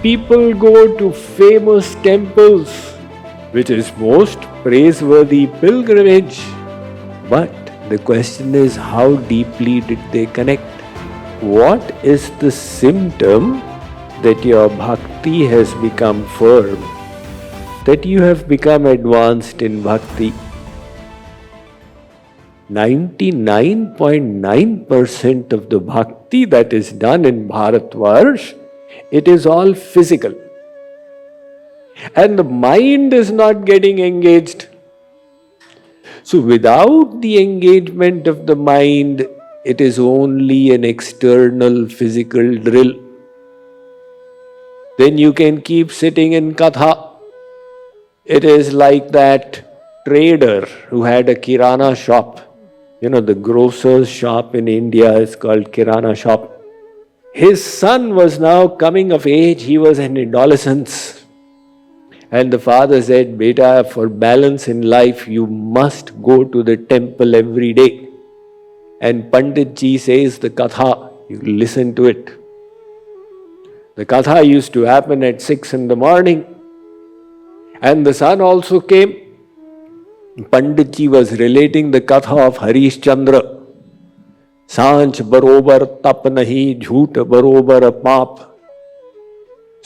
People go to famous temples, which is most praiseworthy pilgrimage. But the question is, how deeply did they connect? What is the symptom that your bhakti has become firm, that you have become advanced in bhakti? 99.9% of the bhakti that is done in Bharatvarsh, it is all physical. And the mind is not getting engaged. So without the engagement of the mind, it is only an external physical drill. Then you can keep sitting in katha. It is like that trader who had a kirana shop. The grocer's shop in India is called kirana shop. His son was now coming of age. He was an adolescent. And the father said, "Beta, for balance in life, you must go to the temple every day. And Pandit Ji says the katha, you listen to it." The katha used to happen at 6 in the morning. And the son also came. Pandit Ji was relating the katha of Harishchandra. Sanch barobar tap nahi, jhoot barobar paap.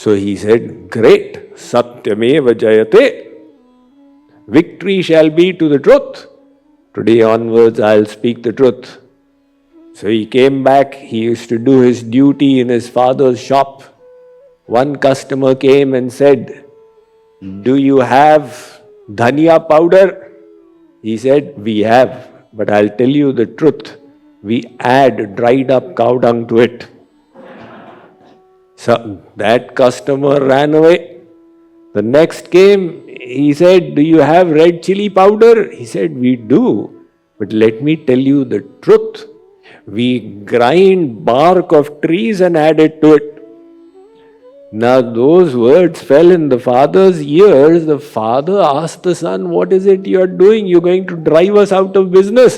So he said, "Great, satyameva jayate. Victory shall be to the truth. Today onwards I'll speak the truth." So he came back. He used to do his duty in his father's shop. One customer came and said, "Do you have dhania powder?" He said, "We have, but I'll tell you the truth. We add dried up cow dung to it." So that customer ran away. The next came, he said, "Do you have red chili powder?" He said, "We do, but let me tell you the truth. We grind bark of trees and add it to it." Now those words fell in the father's ears. The father asked the son, "What is it you are doing? You're going to drive us out of business."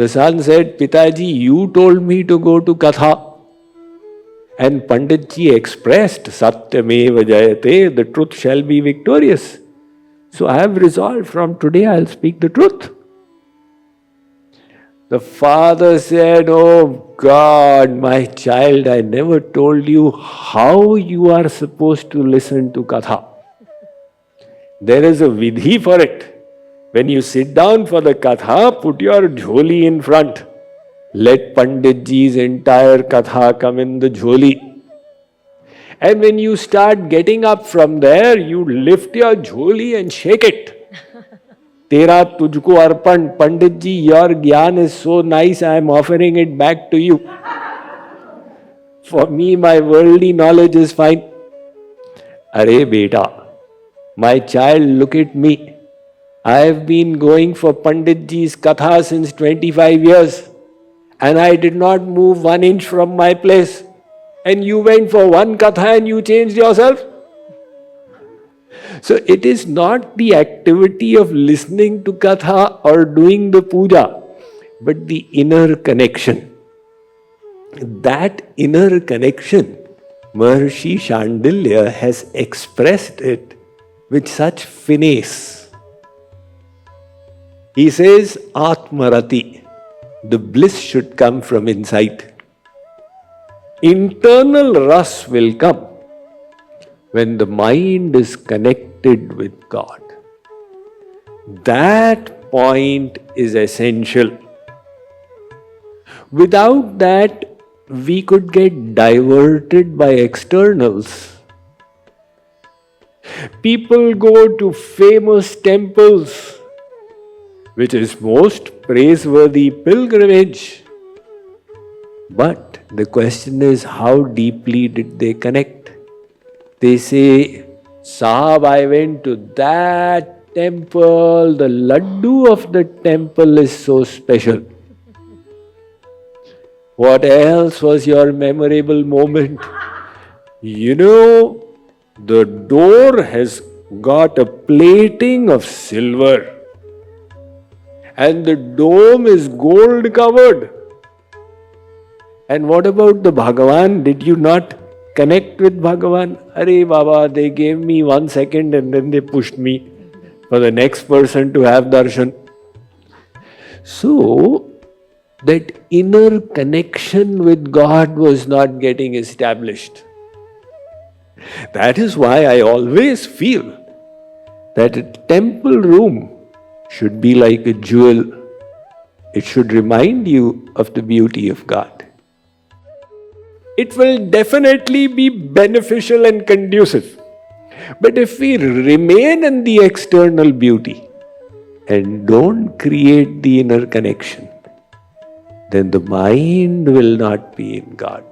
The son said, "Pitaji, you told me to go to katha. And Pandit Ji expressed, Satyameva jayate, the truth shall be victorious. So I have resolved from today I'll speak the truth." The father said, "Oh God, my child, I never told you how you are supposed to listen to katha. There is a vidhi for it. When you sit down for the katha, put your jholi in front. Let Pandit Ji's entire katha come in the jholi. And when you start getting up from there, you lift your jholi and shake it. Tera tujko arpan, Pandit Ji, your gyan is so nice, I am offering it back to you. For me, my worldly knowledge is fine." Are beta, my child, look at me. I have been going for Pandit Ji's katha since 25 years. And I did not move 1 inch from my place. And you went for one katha and you changed yourself. So it is not the activity of listening to katha or doing the puja, but the inner connection. That inner connection, Maharshi Shandilya has expressed it with such finesse. He says, Atmarati, the bliss should come from inside. Internal ras will come when the mind is connected with God. That point is essential. Without that, we could get diverted by externals. People go to famous temples, which is most praiseworthy pilgrimage. But the question is, how deeply did they connect? They say, Sahab, I went to that temple, the laddu of the temple is so special. What else was your memorable moment? You know, the door has got a plating of silver and the dome is gold covered. And what about the Bhagavan? Did you not connect with Bhagavan. Arey Baba, they gave me 1 second and then they pushed me for the next person to have darshan. So, that inner connection with God was not getting established. That is why I always feel that a temple room should be like a jewel. It should remind you of the beauty of God. It will definitely be beneficial and conducive. But if we remain in the external beauty and don't create the inner connection, then the mind will not be in God.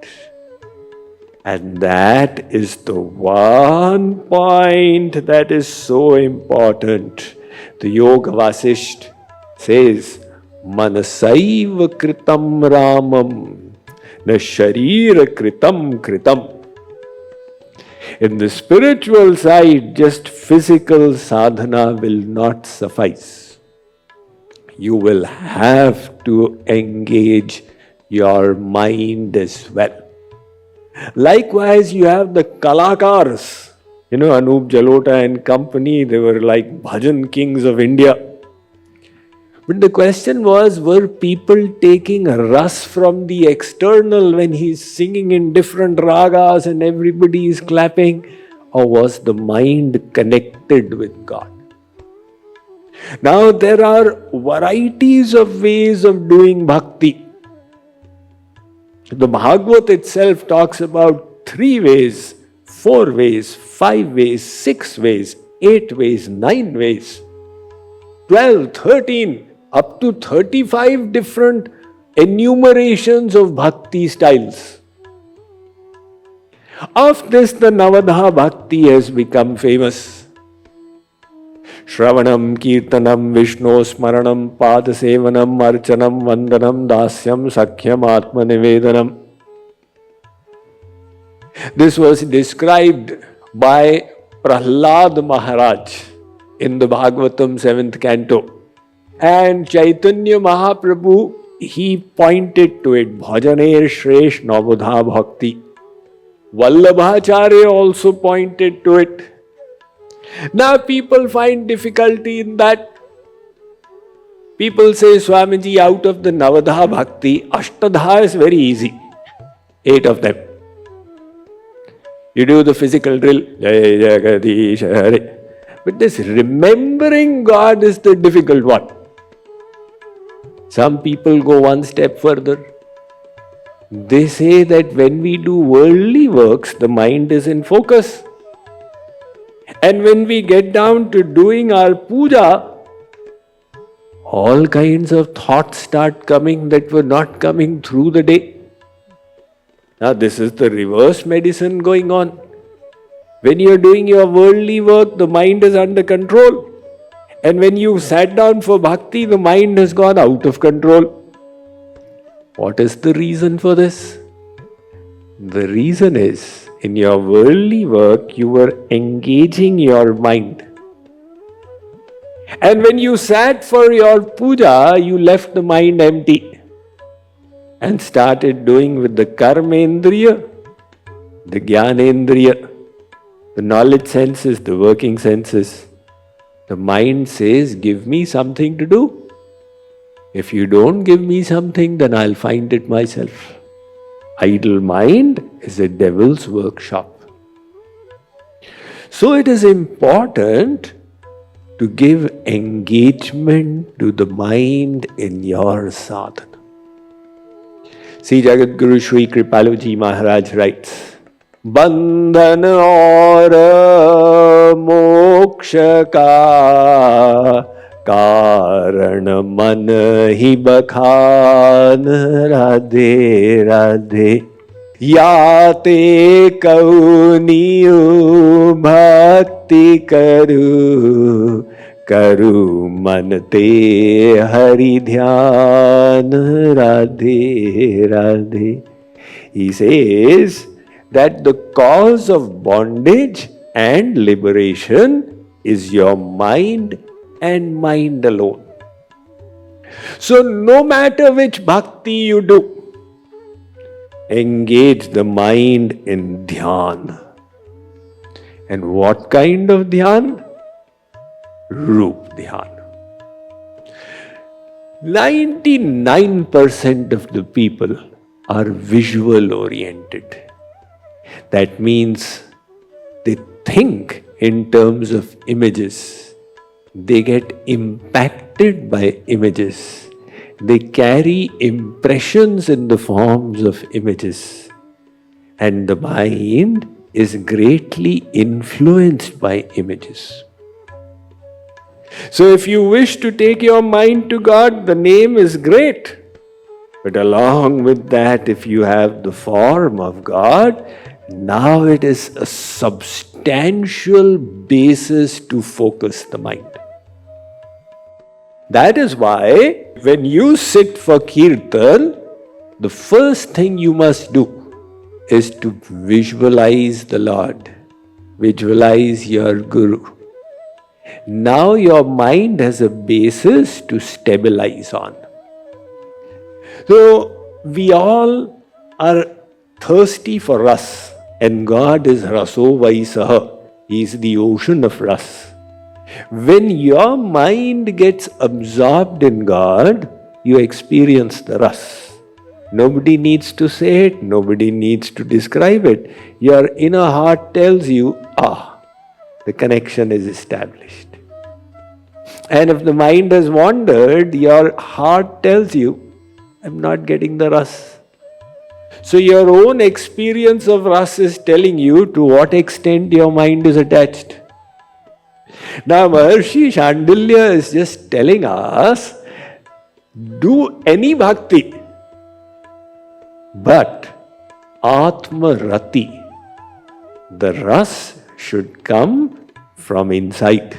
And that is the one point that is so important. The Yoga Vasisht says, Manasaiva kritam ramam, na sharira kritam kritam. In the spiritual side, just physical sadhana will not suffice. You will have to engage your mind as well. Likewise, you have the kalakars. Anup Jalota and company, they were like bhajan kings of India. But the question was, were people taking ras from the external when he's singing in different ragas and everybody is clapping? Or was the mind connected with God? Now there are varieties of ways of doing bhakti. The Bhagavad itself talks about 3 ways, 4 ways, 5 ways, 6 ways, 8 ways, 9 ways, 12, 13, up to 35 different enumerations of bhakti styles. Of this, the Navadha Bhakti has become famous. Shravanam, Kirtanam, Vishnu, Smaranam, Padasevanam, Archanam, Vandanam, Dasyam, Sakhyam, Atma Nivedanam. This was described by Prahlad Maharaj in the Bhagavatam 7th canto. And Chaitanya Mahaprabhu, he pointed to it, Bhajaner Shresh Navadha Bhakti. Vallabhacharya also pointed to it. Now people find difficulty in that. People say, Swamiji, out of the Navadha Bhakti, Ashtadha is very easy. 8 of them. You do the physical drill. Jai Jagadish Hare. But this remembering God is the difficult one. Some people go one step further. They say that when we do worldly works, the mind is in focus. And when we get down to doing our puja, all kinds of thoughts start coming that were not coming through the day. Now this is the reverse medicine going on. When you are doing your worldly work, the mind is under control. And when you sat down for bhakti, the mind has gone out of control. What is the reason for this? The reason is, in your worldly work, you were engaging your mind. And when you sat for your puja, you left the mind empty and started doing with the karmendriya, the jnanendriya, the knowledge senses, the working senses. The mind says, give me something to do. If you don't give me something, then I'll find it myself. Idle mind is a devil's workshop. So it is important to give engagement to the mind in your sadhana. See, Jagadguru Shree Kripaluji Maharaj writes, बंधन और मोक्ष का कारण मन ही बखान राधे राधे याते कौनियो भक्ति करू करू मन ते हरि ध्यान Radhe Radhe. He says that the cause of bondage and liberation is your mind and mind alone. So no matter which bhakti you do, engage the mind in dhyan. And what kind of dhyan? Roop dhyan. 99% of the people are visual oriented. That means they think in terms of images. They get impacted by images. They carry impressions in the forms of images. And the mind is greatly influenced by images. So if you wish to take your mind to God, the name is great. But along with that, if you have the form of God, now it is a substantial basis to focus the mind. That is why when you sit for kirtan, the first thing you must do is to visualize the Lord, visualize your Guru. Now your mind has a basis to stabilize on. So we all are thirsty for ras, and God is raso vaisaha. He is the ocean of ras. When your mind gets absorbed in God, you experience the ras. Nobody needs to say it, nobody needs to describe it. Your inner heart tells you, the connection is established. And if the mind has wandered, your heart tells you, I'm not getting the ras. So your own experience of ras is telling you to what extent your mind is attached. Now Maharshi Shandilya is just telling us, do any bhakti, but Atma Rati, the ras should come from inside.